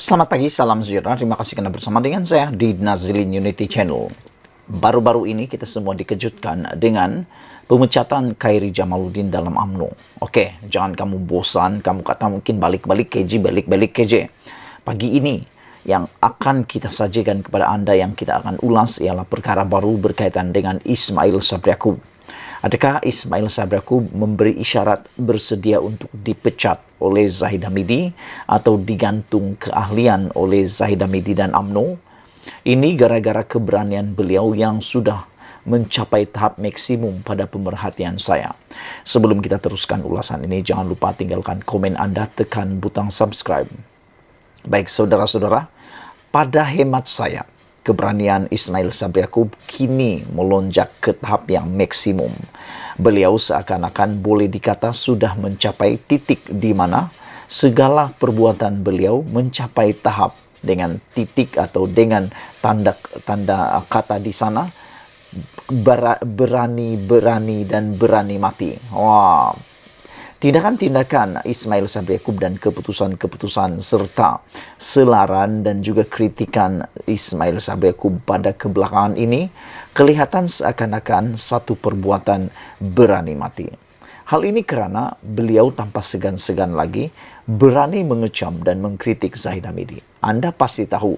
Selamat pagi, salam sejahtera. Terima kasih karena bersama dengan saya di Nazilin Unity Channel. Baru-baru ini kita semua dikejutkan dengan pemecatan Khairi Jamaluddin dalam UMNO. Oke, jangan kamu bosan, kamu kata mungkin balik-balik KJ, balik-balik KJ. Pagi ini yang akan kita sajikan kepada Anda, yang kita akan ulas ialah perkara baru berkaitan dengan Ismail Sabri Yaakob. Adakah Ismail Sabri Yaakob memberi isyarat bersedia untuk dipecat oleh Zahid Hamidi atau digantung keahlian oleh Zahid Hamidi dan UMNO? Ini gara-gara keberanian beliau yang sudah mencapai tahap maksimum pada pemerhatian saya. Sebelum kita teruskan ulasan ini, jangan lupa tinggalkan komen Anda, tekan butang subscribe. Baik saudara-saudara, pada hemat saya, keberanian Ismail Sabri Yaakob kini melonjak ke tahap yang maksimum. Beliau seakan-akan boleh dikata sudah mencapai titik di mana segala perbuatan beliau mencapai tahap dengan titik atau dengan tanda kata di sana berani dan berani mati. Wah, tindakan-tindakan Ismail Sabri Yaakob dan keputusan-keputusan serta selaran dan juga kritikan Ismail Sabri Yaakob pada kebelakangan ini kelihatan seakan-akan satu perbuatan berani mati. Hal ini karena beliau tanpa segan-segan lagi berani mengecam dan mengkritik Zahid Hamidi. Anda pasti tahu,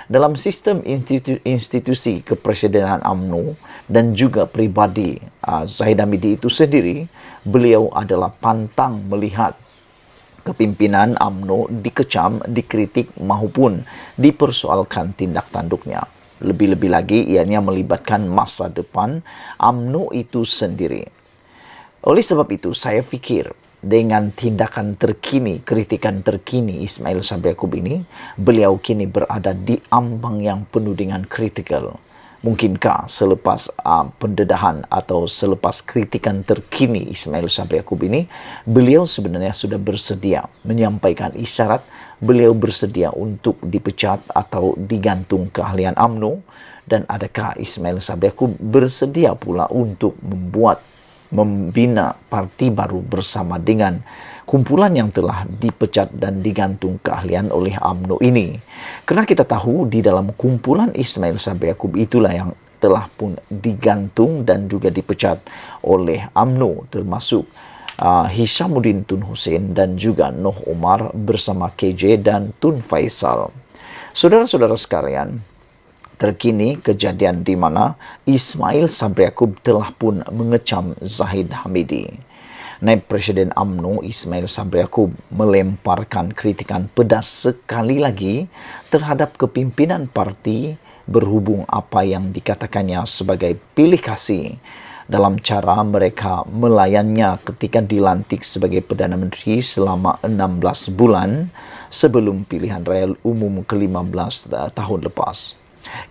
dalam sistem institusi kepresidenan UMNO dan juga pribadi Zahid Hamidi itu sendiri, beliau adalah pantang melihat kepimpinan UMNO dikecam, dikritik maupun dipersoalkan tindak tanduknya. Lebih-lebih lagi ianya melibatkan masa depan UMNO itu sendiri. Oleh sebab itu saya pikir dengan tindakan terkini, kritikan terkini Ismail Sabri Yaakob ini, beliau kini berada di ambang yang penuh dengan kritikal. Mungkinkah selepas pendedahan atau selepas kritikan terkini Ismail Sabri Yaakob ini, beliau sebenarnya sudah bersedia menyampaikan isyarat beliau bersedia untuk dipecat atau digantung keahlian UMNO? Dan adakah Ismail Sabri Yaakob bersedia pula untuk membina parti baru bersama dengan kumpulan yang telah dipecat dan digantung keahlian oleh UMNO ini? Karena kita tahu di dalam kumpulan Ismail Sabri Yaakob itulah yang telah pun digantung dan juga dipecat oleh UMNO, termasuk Hishamuddin Tun Hussein dan juga Noh Omar bersama KJ dan Tun Faisal. Saudara-saudara sekalian, terkini kejadian di mana Ismail Sabri Yaakob telah pun mengecam Zahid Hamidi. Naib Presiden UMNO Ismail Sabri Yaakob melemparkan kritikan pedas sekali lagi terhadap kepimpinan parti berhubung apa yang dikatakannya sebagai pilih kasih dalam cara mereka melayannya ketika dilantik sebagai Perdana Menteri selama 16 bulan sebelum pilihan raya umum ke-15 tahun lepas.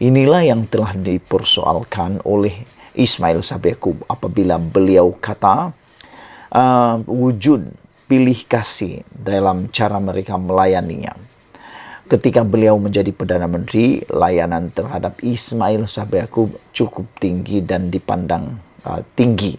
Inilah yang telah dipersoalkan oleh Ismail Sabri Yaakob apabila beliau kata wujud pilih kasih dalam cara mereka melayaninya. Ketika beliau menjadi Perdana Menteri, layanan terhadap Ismail Sabri Yaakob cukup tinggi dan dipandang tinggi.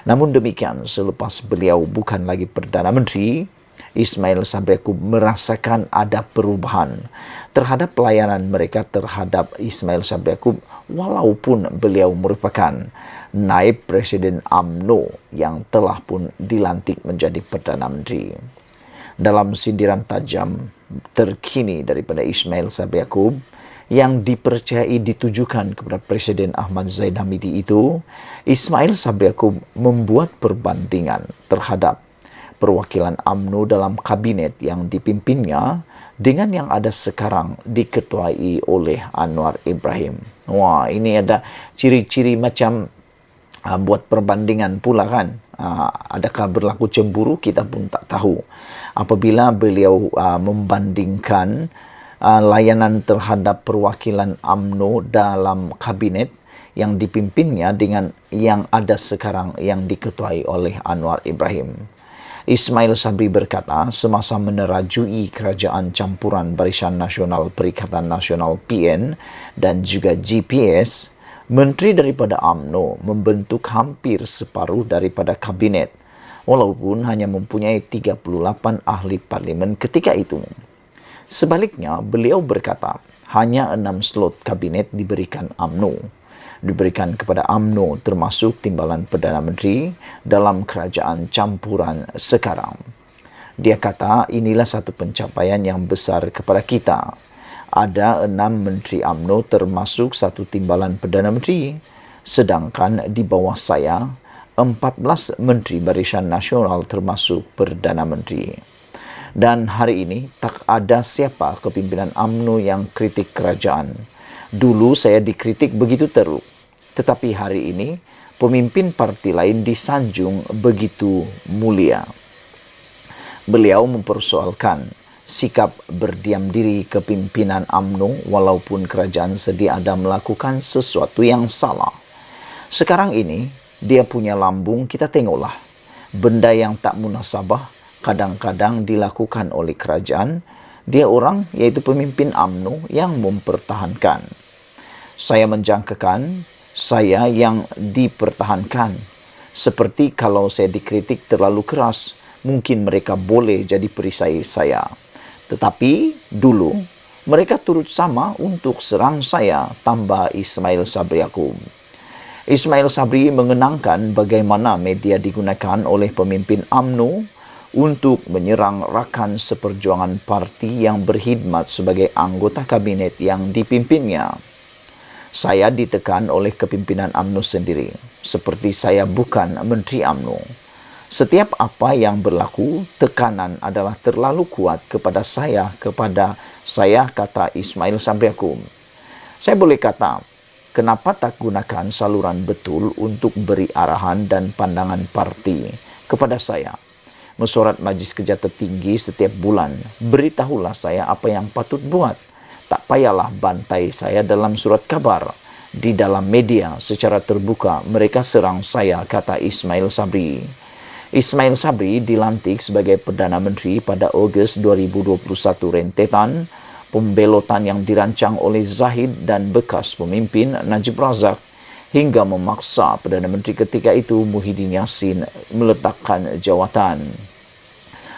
Namun demikian, selepas beliau bukan lagi Perdana Menteri, Ismail Sabri Yaakob merasakan ada perubahan terhadap pelayanan mereka terhadap Ismail Sabri Yaakob walaupun beliau merupakan Naib Presiden UMNO yang telah pun dilantik menjadi Perdana Menteri. Dalam sindiran tajam terkini daripada Ismail Sabri Yaakob yang dipercayai ditujukan kepada Presiden Ahmad Zahid Hamidi itu, Ismail Sabri Yaakob membuat perbandingan terhadap perwakilan UMNO dalam kabinet yang dipimpinnya dengan yang ada sekarang diketuai oleh Anwar Ibrahim. Wah, ini ada ciri-ciri macam buat perbandingan pula kan. Adakah berlaku cemburu? Kita pun tak tahu. Apabila beliau membandingkan layanan terhadap perwakilan UMNO dalam kabinet yang dipimpinnya dengan yang ada sekarang yang diketuai oleh Anwar Ibrahim. Ismail Sabri berkata semasa menerajui kerajaan campuran Barisan Nasional Perikatan Nasional PN dan juga GPS, menteri daripada UMNO membentuk hampir separuh daripada kabinet, walaupun hanya mempunyai 38 ahli parlimen ketika itu. Sebaliknya, beliau berkata, hanya 6 slot kabinet diberikan UMNO. Diberikan kepada UMNO termasuk timbalan Perdana Menteri dalam kerajaan campuran sekarang. Dia kata, inilah satu pencapaian yang besar kepada kita. Ada 6 Menteri UMNO termasuk 1 timbalan Perdana Menteri. Sedangkan di bawah saya, 14 Menteri Barisan Nasional termasuk Perdana Menteri. Dan hari ini tak ada siapa kepimpinan UMNO yang kritik kerajaan. Dulu saya dikritik begitu teruk. Tetapi hari ini, pemimpin parti lain disanjung begitu mulia. Beliau mempersoalkan sikap berdiam diri kepimpinan UMNO walaupun kerajaan sedia ada melakukan sesuatu yang salah. Sekarang ini, dia punya lambung, kita tengoklah. Benda yang tak munasabah kadang-kadang dilakukan oleh kerajaan, dia orang yaitu pemimpin UMNO yang mempertahankan. Saya menjangkakan saya yang dipertahankan. Seperti kalau saya dikritik terlalu keras, mungkin mereka boleh jadi perisai saya. Tetapi dulu, mereka turut sama untuk serang saya, tambah Ismail Sabri Yaakob. Ismail Sabri mengenangkan bagaimana media digunakan oleh pemimpin UMNO untuk menyerang rakan seperjuangan parti yang berkhidmat sebagai anggota kabinet yang dipimpinnya. Saya ditekan oleh kepimpinan UMNO sendiri, seperti saya bukan Menteri UMNO. Setiap apa yang berlaku, tekanan adalah terlalu kuat kepada saya, kata Ismail Sabri Yaakob. Saya boleh kata, kenapa tak gunakan saluran betul untuk beri arahan dan pandangan parti kepada saya? Mesyuarat Majlis Kerja Tertinggi setiap bulan, beritahulah saya apa yang patut buat. Tak payahlah bantai saya dalam surat kabar. Di dalam media secara terbuka, mereka serang saya, kata Ismail Sabri. Ismail Sabri dilantik sebagai Perdana Menteri pada Ogos 2021 rentetan pembelotan yang dirancang oleh Zahid dan bekas pemimpin Najib Razak hingga memaksa Perdana Menteri ketika itu Muhyiddin Yassin meletakkan jawatan.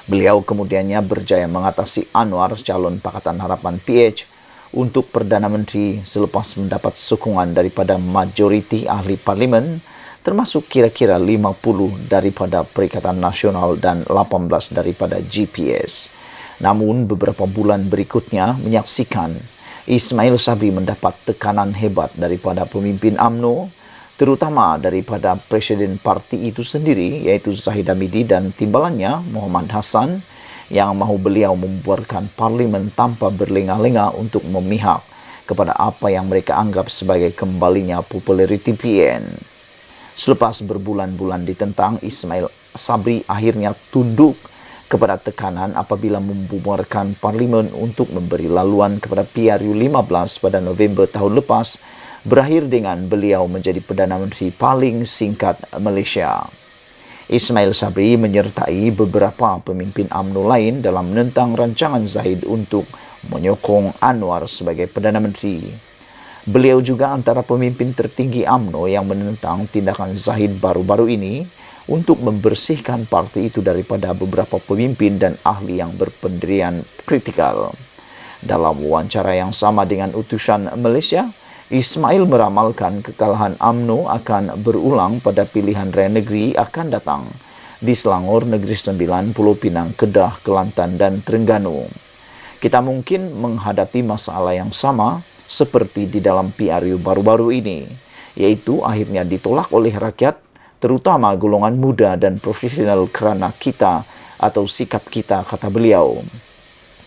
Beliau kemudiannya berjaya mengatasi Anwar, calon Pakatan Harapan PH, untuk Perdana Menteri selepas mendapat sokongan daripada majoriti ahli parlimen, termasuk kira-kira 50 daripada Perikatan Nasional dan 18 daripada GPS. Namun beberapa bulan berikutnya menyaksikan Ismail Sabri mendapat tekanan hebat daripada pemimpin UMNO, terutama daripada Presiden parti itu sendiri, iaitu Zahid Hamidi dan timbalannya Muhammad Hassan, yang mahu beliau membuarkan parlimen tanpa berlenga-lenga untuk memihak kepada apa yang mereka anggap sebagai kembalinya populariti PN. Selepas berbulan-bulan ditentang, Ismail Sabri akhirnya tunduk kepada tekanan apabila membubarkan parlimen untuk memberi laluan kepada PRU 15 pada November tahun lepas, berakhir dengan beliau menjadi Perdana Menteri paling singkat Malaysia. Ismail Sabri menyertai beberapa pemimpin UMNO lain dalam menentang rancangan Zahid untuk menyokong Anwar sebagai Perdana Menteri. Beliau juga antara pemimpin tertinggi UMNO yang menentang tindakan Zahid baru-baru ini untuk membersihkan parti itu daripada beberapa pemimpin dan ahli yang berpendirian kritikal. Dalam wawancara yang sama dengan utusan Malaysia, Ismail meramalkan kekalahan UMNO akan berulang pada pilihan raya negeri akan datang di Selangor, Negeri Sembilan, Pulau Pinang, Kedah, Kelantan dan Terengganu. Kita mungkin menghadapi masalah yang sama seperti di dalam PRU baru-baru ini, yaitu akhirnya ditolak oleh rakyat, terutama golongan muda dan profesional kerana kita atau sikap kita, kata beliau.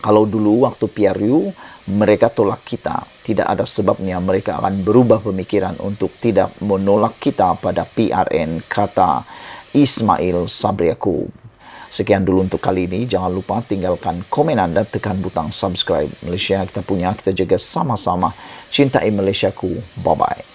Kalau dulu waktu PRU mereka tolak kita, tidak ada sebabnya mereka akan berubah pemikiran untuk tidak menolak kita pada PRN, kata Ismail Sabri Yaakob. Sekian dulu untuk kali ini. Jangan lupa tinggalkan komen anda, tekan butang subscribe. Malaysia kita punya, kita jaga sama-sama. Cintai Malaysiaku. Bye-bye.